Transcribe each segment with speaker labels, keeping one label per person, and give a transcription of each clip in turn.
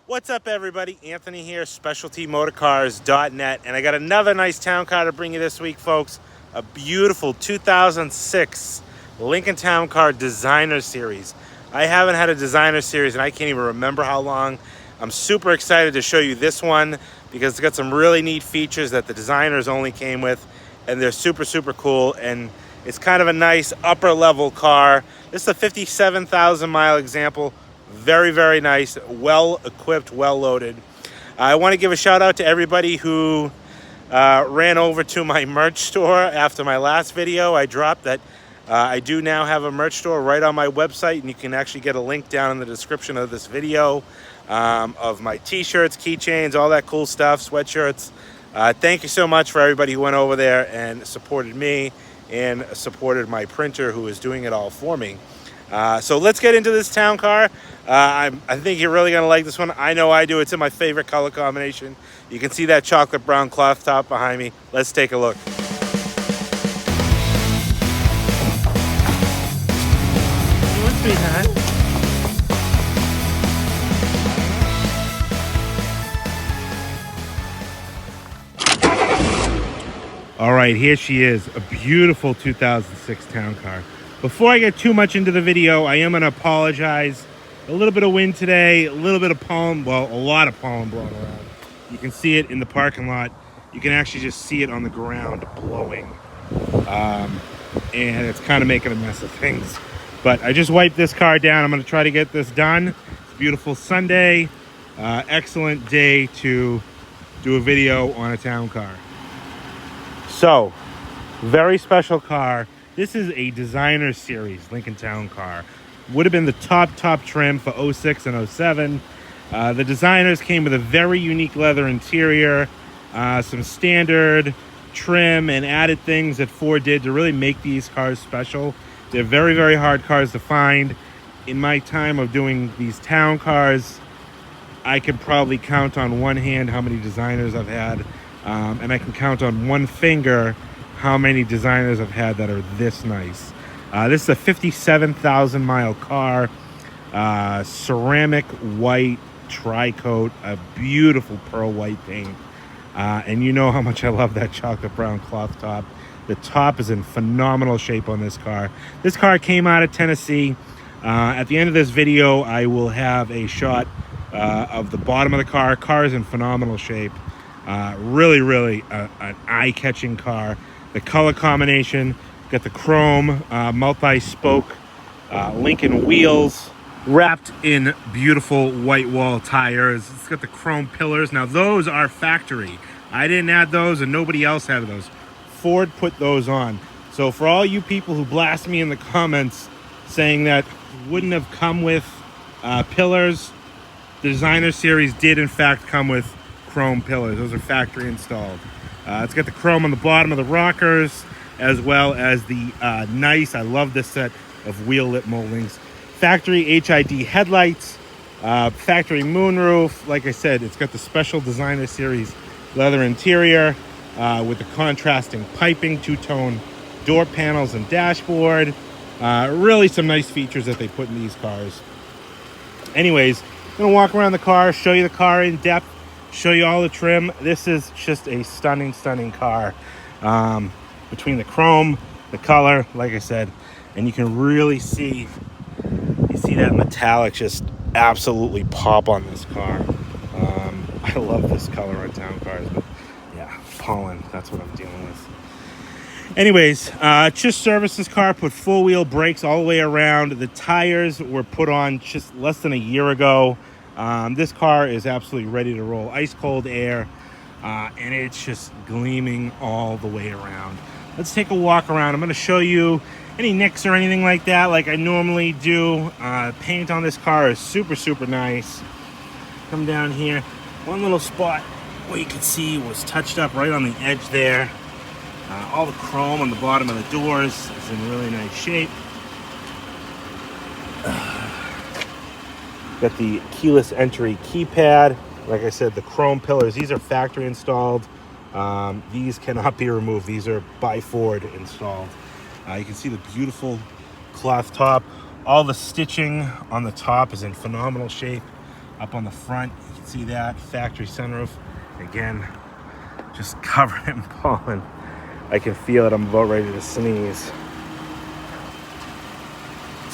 Speaker 1: What's up, everybody? Anthony here, specialtymotorcars.net, and I got another nice town car to bring you this week, folks. A beautiful 2006 Lincoln Town Car Designer Series. I haven't had a Designer Series, and I can't even remember how long. I'm super excited to show you this one because it's got some really neat features that the designers only came with, and they're super, super cool, and it's kind of a nice upper-level car. This is a 57,000-mile example. Very, very nice, well equipped, well loaded. I want to give a shout out to everybody who ran over to my merch store after my last video. I dropped that I do now have a merch store right on my website, and you can actually get a link down in the description of this video of my t-shirts, keychains, all that cool stuff, sweatshirts. Thank you so much for everybody who went over there and supported me and supported my printer who is doing it all for me. So let's get into this town car. I think you're really going to like this one. I know I do. It's in my favorite color combination. You can see that chocolate brown cloth top behind me. Let's take a look. All right, here she is, a beautiful 2006 town car. Before I get too much into the video, I am going to apologize. A little bit of wind today, a little bit of pollen, well, a lot of pollen blowing around. You can see it in the parking lot. You can actually just see it on the ground blowing. And it's kind of making a mess of things. But I just wiped this car down. I'm going to try to get this done. It's a beautiful Sunday. Excellent day to do a video on a town car. So, very special car. This is a designer series Lincoln Town Car. Would have been the top trim for 06 and 07. The designers came with a very unique leather interior, some standard trim and added things that Ford did to really make these cars special. They're very, very hard cars to find. In my time of doing these town cars, I could probably count on one hand how many designers I've had, and I can count on one finger how many designers I've had that are this nice. This is a 57,000-mile car, ceramic white tri-coat, a beautiful pearl white paint, and you know how much I love that chocolate brown cloth top. The top is in phenomenal shape on this car. This car came out of Tennessee. At the end of this video, I will have a shot of the bottom of the car. Car is in phenomenal shape. Really, really an eye-catching car. The color combination, got the chrome multi-spoke Lincoln wheels wrapped in beautiful white wall tires. It's got the chrome pillars. Now those are factory. I didn't add those and nobody else had those. Ford put those on. So for all you people who blast me in the comments saying that wouldn't have come with pillars, the designer series did in fact come with chrome pillars. Those are factory installed. It's got the chrome on the bottom of the rockers, as well as the nice, I love this set of wheel lip moldings. Factory HID headlights, factory moonroof. Like I said, it's got the special designer series leather interior with the contrasting piping, two-tone door panels and dashboard. Really some nice features that they put in these cars. Anyways, I'm gonna walk around the car, show you the car in depth, show you all the trim. This is just a stunning, stunning car. Between the chrome, the color, like I said, and you can really see, you see that metallic just absolutely pop on this car. I love this color on town cars, but yeah, pollen, that's what I'm dealing with. Anyways, just serviced this car, put four-wheel brakes all the way around. The tires were put on just less than a year ago. This car is absolutely ready to roll. Ice cold air, and it's just gleaming all the way around. Let's take a walk around. I'm going to show you any nicks or anything like that like I normally do. Paint on this car is super, super nice. Come down here. One little spot where you can see was touched up right on the edge there. All the chrome on the bottom of the doors is in really nice shape. Got the keyless entry keypad. Like I said, the chrome pillars, these are factory installed. These cannot be removed. These are by Ford installed. You can see the beautiful cloth top. All the stitching on the top is in phenomenal shape. up on the front. You can see that factory sunroof. Again, just covered in pollen. I can feel it. I'm about ready to sneeze.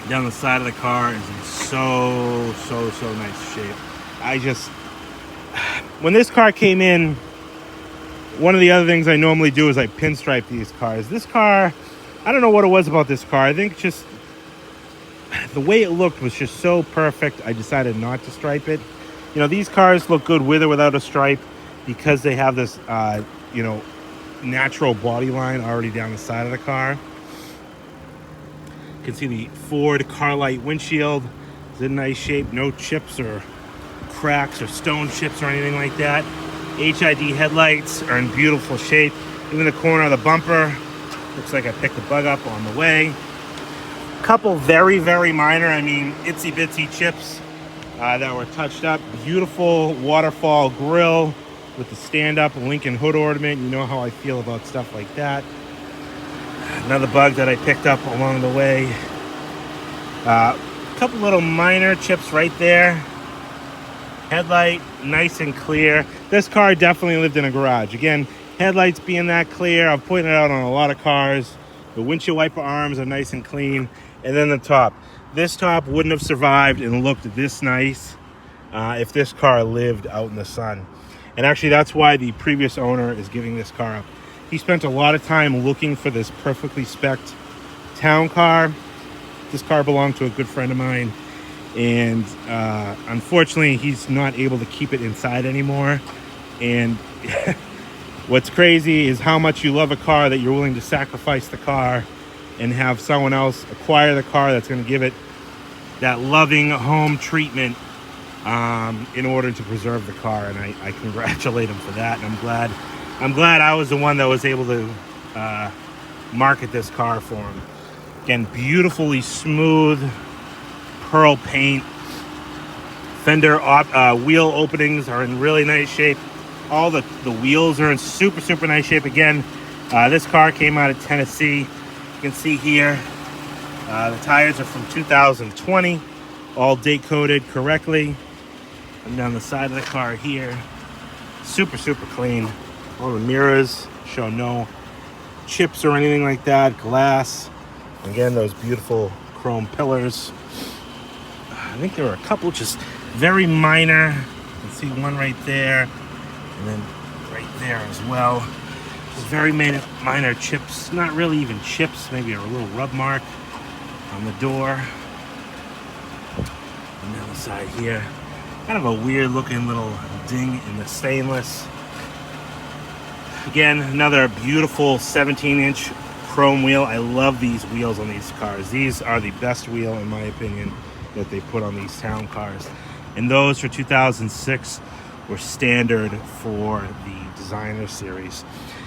Speaker 1: Down the side of the car is in so nice shape. When this car came in, one of the other things I normally do is I pinstripe these cars. This car, I don't know what it was about this car. I think just the way it looked was just so perfect. I decided not to stripe it. You know, these cars look good with or without a stripe because they have this, natural body line already down the side of the car. You can see the Ford Carlight windshield is in nice shape. No chips or cracks or stone chips or anything like that. HID headlights are in beautiful shape. Even the corner of the bumper looks like I picked a bug up on the way. Couple very minor, itsy bitsy chips that were touched up. Beautiful waterfall grill with the stand-up Lincoln hood ornament. You know how I feel about stuff like that. Another bug that I picked up along the way. A couple little minor chips right there. Headlight nice and clear. This car definitely lived in a garage. Again, headlights being that clear, I've pointed out on a lot of cars. The windshield wiper arms are nice and clean. And then the top. This top wouldn't have survived and looked this nice if this car lived out in the sun. And actually, that's why the previous owner is giving this car up. He spent a lot of time looking for this perfectly spec'd town car. This car belonged to a good friend of mine. And unfortunately, he's not able to keep it inside anymore. And what's crazy is how much you love a car that you're willing to sacrifice the car and have someone else acquire the car that's going to give it that loving home treatment in order to preserve the car. And I congratulate him for that. And I'm glad I was the one that was able to market this car for him. Again, beautifully smooth pearl paint. Fender wheel openings are in really nice shape. All the wheels are in super nice shape. Again, this car came out of Tennessee. You can see here the tires are from 2020, all date coded correctly. And down the side of the car here, super clean. All the mirrors show no chips or anything like that. Glass. Again, those beautiful chrome pillars. I think there were a couple just very minor. You can see one right there, and then right there as well. Just very minor chips. Not really even chips, maybe a little rub mark on the door. And down the side here, kind of a weird looking little ding in the stainless. Again, another beautiful 17-inch chrome wheel. I love these wheels on these cars. These are the best wheel, in my opinion, that they put on these town cars. And those for 2006 were standard for the designer series.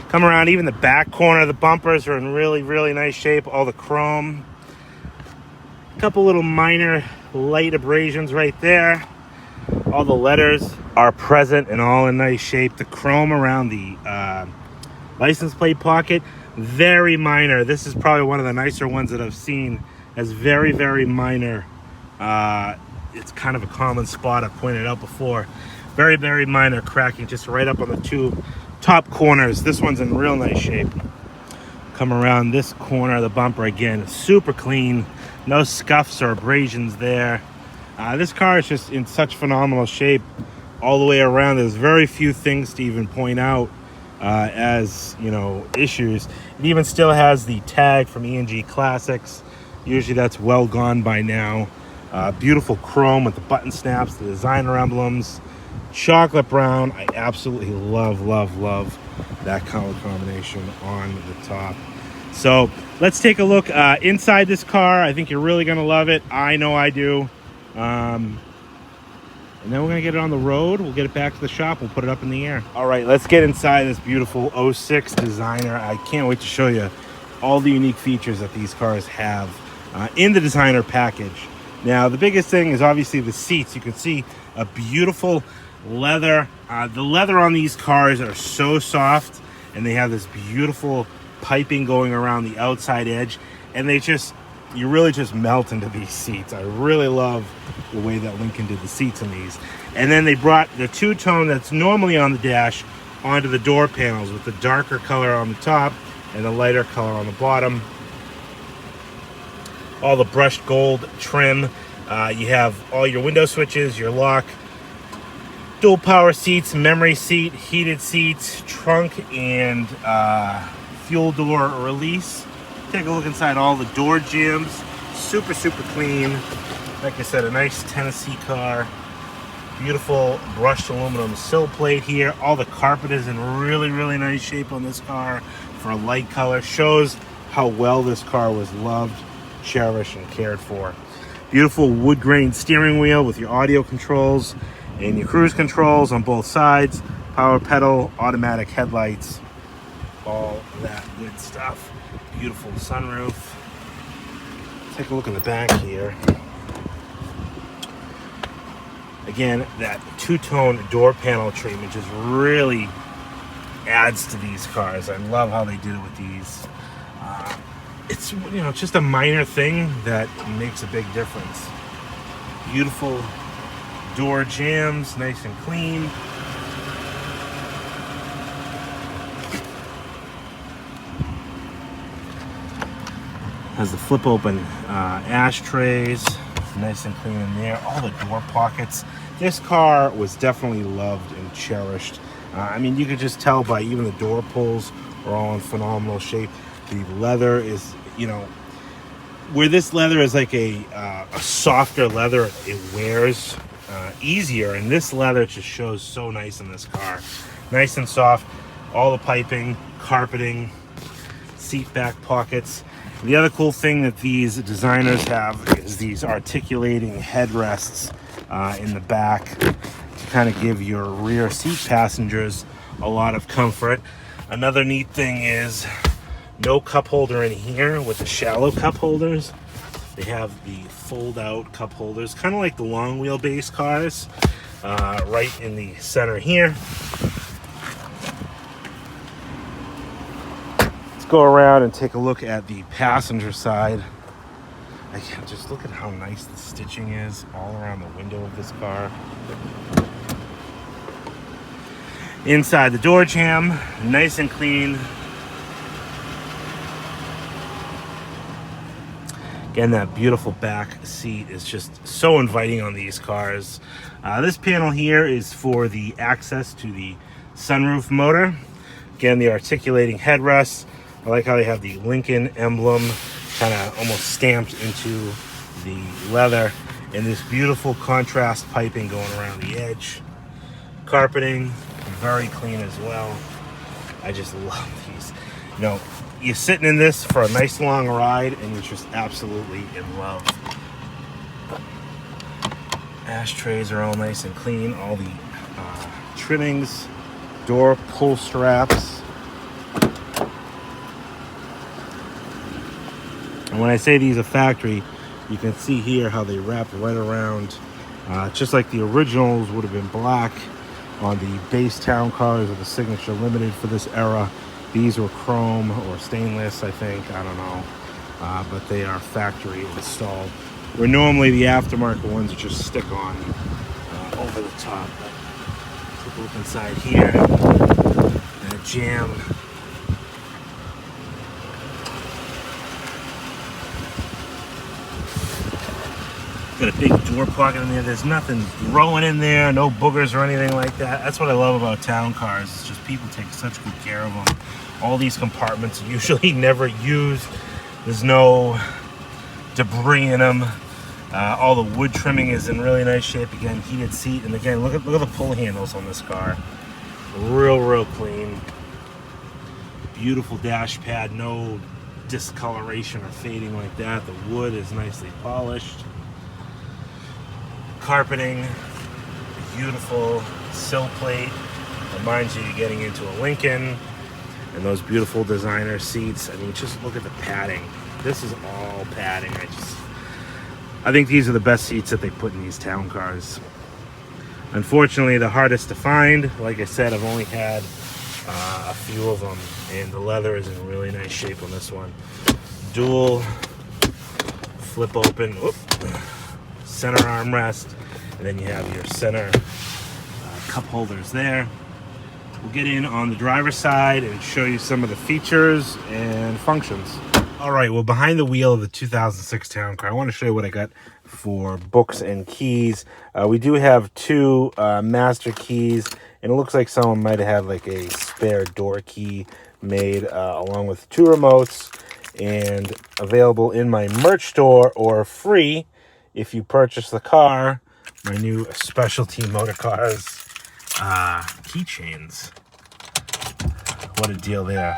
Speaker 1: Come around, even the back corner of the bumpers are in really nice shape. All the chrome. A couple little minor light abrasions right there. All the letters are present and all in nice shape. The chrome around the license plate pocket, very minor. This is probably one of the nicer ones that I've seen, as very minor. It's kind of a common spot, I've pointed out before. Very minor cracking just right up on the two top corners. This one's in real nice shape. Come around this corner of the bumper again, super clean. No scuffs or abrasions there. This car is just in such phenomenal shape all the way around. There's very few things to even point out as, issues. It even still has the tag from E&G Classics. Usually that's well gone by now. Beautiful chrome with the button snaps, the designer emblems. Chocolate brown. I absolutely love that color combination on the top. So let's take a look inside this car. I think you're really going to love it. I know I do. And then we're going to get it on the road. We'll get it back to the shop. We'll put it up in the air. All right, let's get inside this beautiful 06 designer. I can't wait to show you all the unique features that these cars have in the designer package. Now, the biggest thing is obviously the seats. You can see a beautiful leather. The leather on these cars are so soft, and they have this beautiful piping going around the outside edge, and they just you really just melt into these seats. I really love the way that Lincoln did the seats in these. And then they brought the two-tone that's normally on the dash onto the door panels with the darker color on the top and the lighter color on the bottom. All the brushed gold trim. You have all your window switches, your lock, dual power seats, memory seat, heated seats, trunk, and fuel door release. Take a look inside all the door jambs. Super, super clean. Like I said, a nice Tennessee car. Beautiful brushed aluminum sill plate here. All the carpet is in really, really nice shape on this car for a light color. Shows how well this car was loved, cherished, and cared for. Beautiful wood grain steering wheel with your audio controls and your cruise controls on both sides. Power pedal, automatic headlights, all that good stuff. Beautiful sunroof. Take a look in the back here. Again, that two-tone door panel treatment just really adds to these cars. I love how they did it with these. It's, you know, just a minor thing that makes a big difference. Beautiful door jambs, nice and clean. Has the flip open ashtrays, nice and clean in there. All the door pockets. This car was definitely loved and cherished. I mean, you could just tell by even the door pulls are all in phenomenal shape. The leather is, you know, where this leather is like a softer leather, it wears easier, and this leather just shows so nice in this car. Nice and soft. All the piping, carpeting, seat back pockets. The other cool thing that these designers have is these articulating headrests in the back to kind of give your rear seat passengers a lot of comfort. Another neat thing is no cup holder in here with the shallow cup holders. They have the fold out cup holders, kind of like the long wheelbase cars, right in the center here. Go around and take a look at the passenger side. Again, just look at how nice the stitching is all around the window of this car. Inside the door jamb, nice and clean. Again, that beautiful back seat is just so inviting on these cars. This panel here is for the access to the sunroof motor. Again, the articulating headrests. I like how they have the Lincoln emblem kind of almost stamped into the leather, and this beautiful contrast piping going around the edge. Carpeting, very clean as well. I just love these. You know, you're sitting in this for a nice long ride and you're just absolutely in love. Ashtrays are all nice and clean. All the trimmings, door pull straps. And when I say these are factory, you can see here how they wrapped right around, just like the originals would have been black on the base town cars or the Signature Limited for this era. These were chrome or stainless, I think, I don't know, but they are factory installed. Where normally the aftermarket ones just stick on over the top. Take a look inside here, and a jam. Got a big door pocket in there. There's nothing growing in there, no boogers or anything like that. That's what I love about town cars. It's just people take such good care of them. All these compartments are usually never used. There's no debris in them. All the wood trimming is in really nice shape. Again, heated seat, and again, look at the pull handles on this car. Real clean. Beautiful dash pad, no discoloration or fading like that. The wood is nicely polished. Carpeting, beautiful sill plate, reminds you you're getting into a Lincoln, and those beautiful designer seats. I mean, just look at the padding. This is all padding. I think these are the best seats that they put in these town cars. Unfortunately, the hardest to find. Like I said, I've only had a few of them, and the leather is in really nice shape on this one. Dual flip open, center armrest, and then you have your center cup holders there. We'll get in on the driver's side and show you some of the features and functions. All right, well, behind the wheel of the 2006 Town Car, I want to show you what I got for books and keys. We do have two master keys, and it looks like someone might have had like a spare door key made along with two remotes, and available in my merch store or free if you purchase the car, my new specialty motor cars keychains. What a deal there.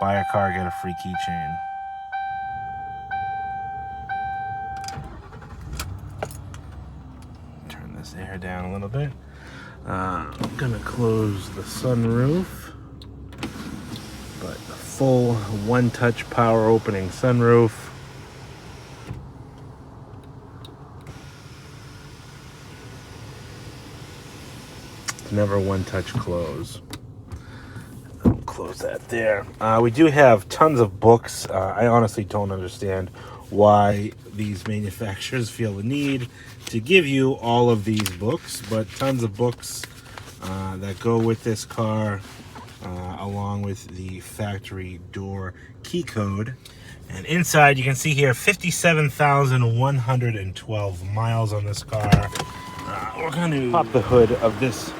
Speaker 1: Buy a car, get a free keychain. Turn this air down a little bit. I'm gonna close the sunroof, but the full one-touch power opening sunroof. Never one-touch close. I'll close that there. We do have tons of books. I honestly don't understand why these manufacturers feel the need to give you all of these books, but tons of books that go with this car, along with the factory door key code. And inside, you can see here 57,112 miles on this car. We're going to pop the hood of this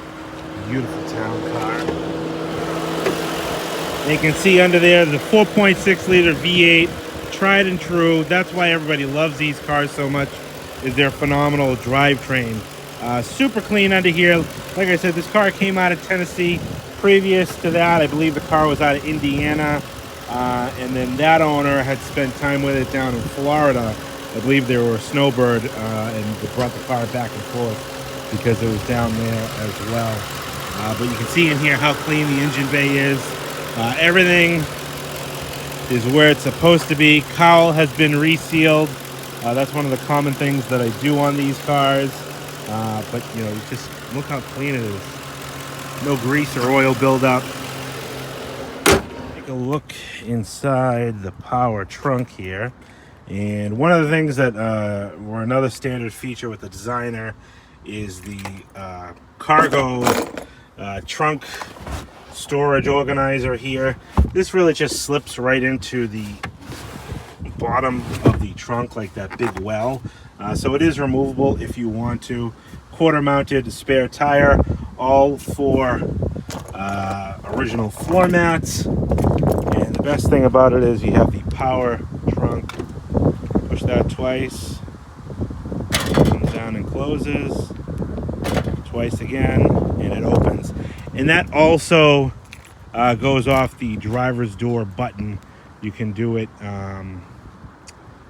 Speaker 1: beautiful town car. And you can see under there the 4.6 liter V8, tried and true. That's why everybody loves these cars so much, is their phenomenal drivetrain. Super clean under here. Like I said, this car came out of Tennessee. Previous to that, I believe the car was out of Indiana, and then that owner had spent time with it down in Florida. I believe they were a snowbird, and they brought the car back and forth because it was down there as well. But you can see in here how clean the engine bay is. Everything is where it's supposed to be. Cowl has been resealed. That's one of the common things that I do on these cars. But you know, just look how clean it is. No grease or oil buildup. Take a look inside the power trunk here. And one of the things that were another standard feature with the designer is the cargo trunk storage organizer here. This really just slips right into the bottom of the trunk like that big well. So it is removable if you want to. Quarter mounted spare tire, all for original floor mats. And the best thing about it is you have the power trunk. Push that twice, comes down and closes, twice again, and it opens. And that also goes off the driver's door button. You can do it,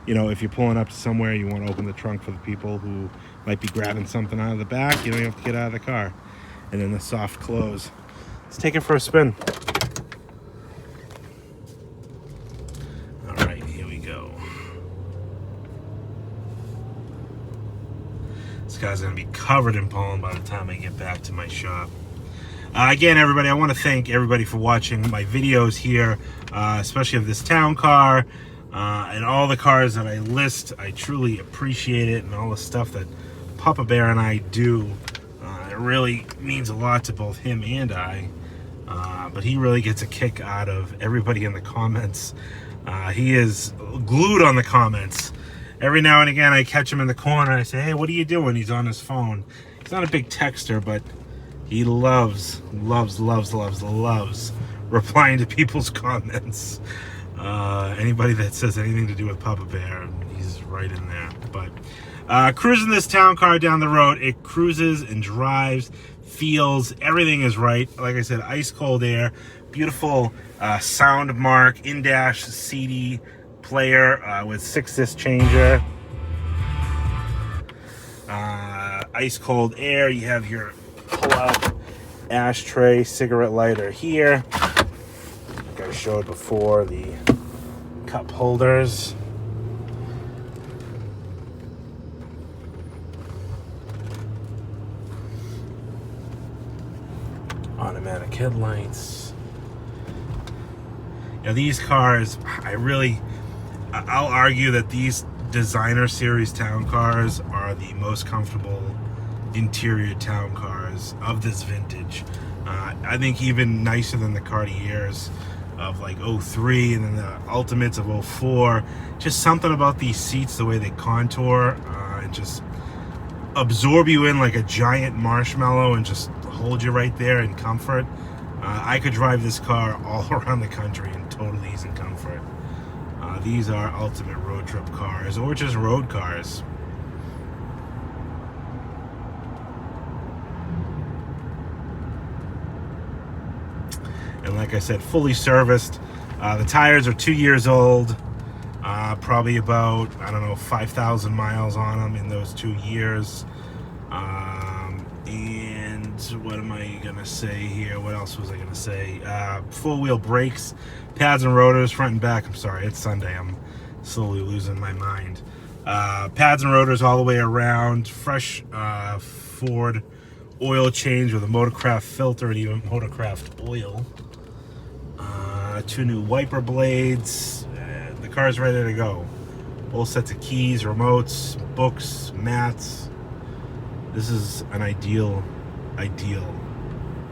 Speaker 1: you know, if you're pulling up to somewhere, you want to open the trunk for the people who might be grabbing something out of the back. You don't have to get out of the car. And then the soft close. Let's take it for a spin. All right, here we go. This guy's going to be covered in pollen by the time I get back to my shop. Again, everybody, I want to thank everybody for watching my videos here, especially of this town car and all the cars that I list. I truly appreciate it, and all the stuff that Papa Bear and I do. It really means a lot to both him and I, but he really gets a kick out of everybody in the comments. He is glued on the comments. Every now and again, I catch him in the corner. I say, hey, what are you doing? He's on his phone. He's not a big texter, but he loves replying to people's comments. Anybody that says anything to do with Papa Bear, he's right in there. But cruising this town car down the road, it cruises and drives, feels, everything is right. Like I said, ice cold air, beautiful sound mark, in-dash CD player with 6-disc changer. Ice cold air. You have your pull-out ashtray, cigarette lighter here. Like I showed before, the cup holders. Automatic headlights. You know, these cars, I'll argue that these designer series town cars are the most comfortable interior town cars of this vintage. I think even nicer than the Cartiers of like '03 and then the Ultimates of '04. Just something about these seats, the way they contour and just absorb you in like a giant marshmallow and just hold you right there in comfort. I could drive this car all around the country in total ease and comfort. These are ultimate road trip cars, or just road cars. And like I said, fully serviced. The tires are 2 years old. Probably about, I don't know, 5,000 miles on them in those 2 years. And what am I gonna say here? What else was I gonna say? Four-wheel brakes, pads and rotors, front and back. I'm sorry, it's Sunday. I'm slowly losing my mind. Pads and rotors all the way around. Fresh Ford oil change with a Motorcraft filter and even Motorcraft oil. 2 new wiper blades. The car's ready to go. All sets of keys, remotes, books, mats. This is an ideal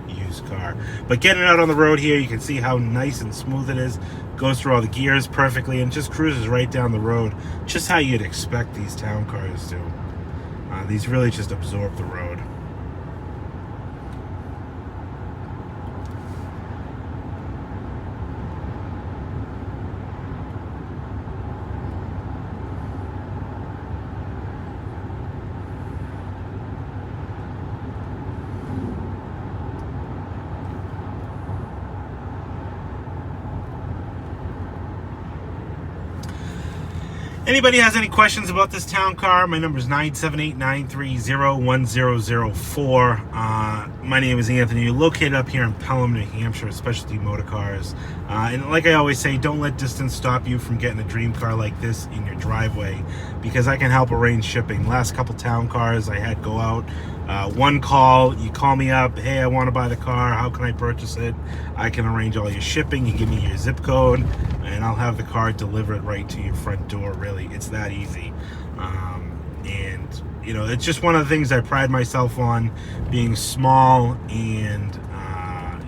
Speaker 1: used car. But getting out on the road here, you can see how nice and smooth it is. Goes through all the gears perfectly and just cruises right down the road, just how you'd expect these town cars to. These really just absorb the road. Anybody has any questions about this town car, my number is 978-930-1004. My name is Anthony, located up here in Pelham, New Hampshire, Specialty Motor Cars. And like I always say, don't let distance stop you from getting a dream car like this in your driveway, because I can help arrange shipping. Last couple town cars I had go out. One call, you call me up, hey, I want to buy the car, how can I purchase it? I can arrange all your shipping, you give me your zip code, and I'll have the car delivered right to your front door. Really, it's that easy. And you know, it's just one of the things I pride myself on, being small and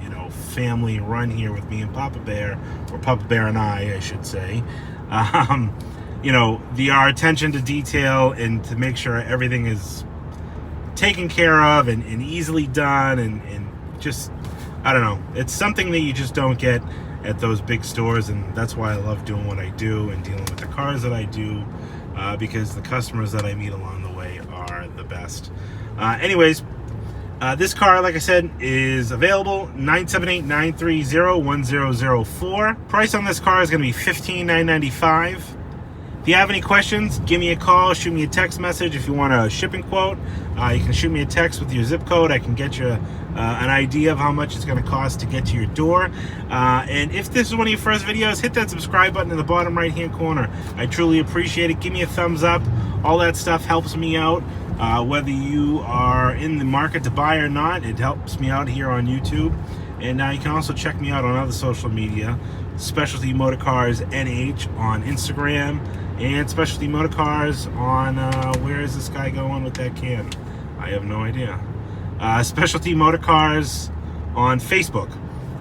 Speaker 1: you know, family run here with me and Papa Bear, or Papa Bear and I should say. You know, our attention to detail and to make sure everything is taken care of and easily done, and just, I don't know, it's something that you just don't get at those big stores, and that's why I love doing what I do and dealing with the cars that I do, because the customers that I meet along the way are the best. Anyways, this car, like I said, is available. 978-930-1004. Price on this car is going to be $15,995. If you have any questions, give me a call, shoot me a text message. If you want a shipping quote, you can shoot me a text with your zip code. I can get you an idea of how much it's going to cost to get to your door. And if this is one of your first videos, hit that subscribe button in the bottom right hand corner. I truly appreciate it. Give me a thumbs up. All that stuff helps me out. Whether you are in the market to buy or not, it helps me out here on YouTube. And you can also check me out on other social media. Specialty Motor Cars NH on Instagram, and Specialty Motor Cars on, where is this guy going with that can? I have no idea. Specialty Motor Cars on Facebook.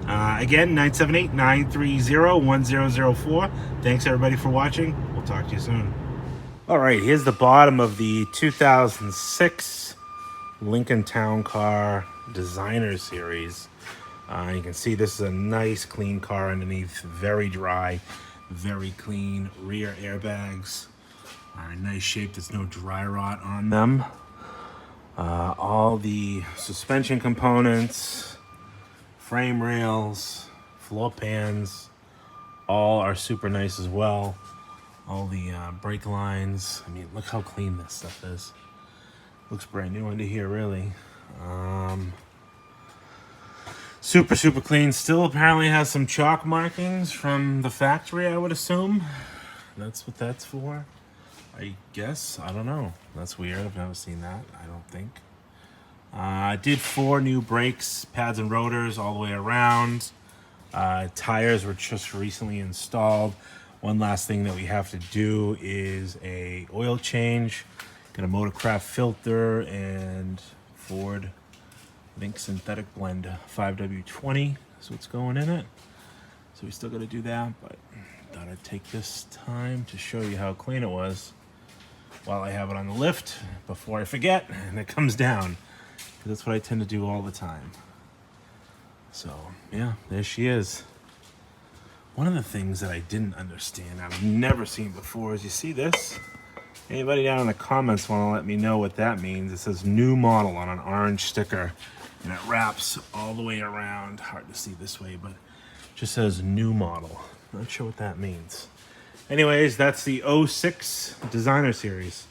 Speaker 1: Again, 978-930-1004. Thanks everybody for watching. We'll talk to you soon. All right, here's the bottom of the 2006 Lincoln Town Car Designer Series. You can see this is a nice clean car underneath, very dry, very clean. Rear airbags are in nice shape, there's no dry rot on them. All the suspension components, frame rails, floor pans, all are super nice as well. All the brake lines, I mean, look how clean this stuff is. Looks brand new under here, really. Super clean. Still apparently has some chalk markings from the factory, I would assume. That's what that's for, I guess. I don't know. That's weird. I've never seen that, I don't think. I did 4 new brakes, pads and rotors all the way around. Tires were just recently installed. One last thing that we have to do is a oil change. Got a Motorcraft filter and Ford, I think, synthetic blend 5W20 is what's going in it. So we still got to do that, but thought I'd take this time to show you how clean it was while I have it on the lift before I forget and it comes down, because that's what I tend to do all the time. So yeah, there she is. One of the things that I didn't understand, I've never seen before, is you see this? Anybody down in the comments want to let me know what that means? It says new model on an orange sticker, and it wraps all the way around. Hard to see this way, but it just says new model. Not sure what that means. Anyways, that's the 06 Designer Series.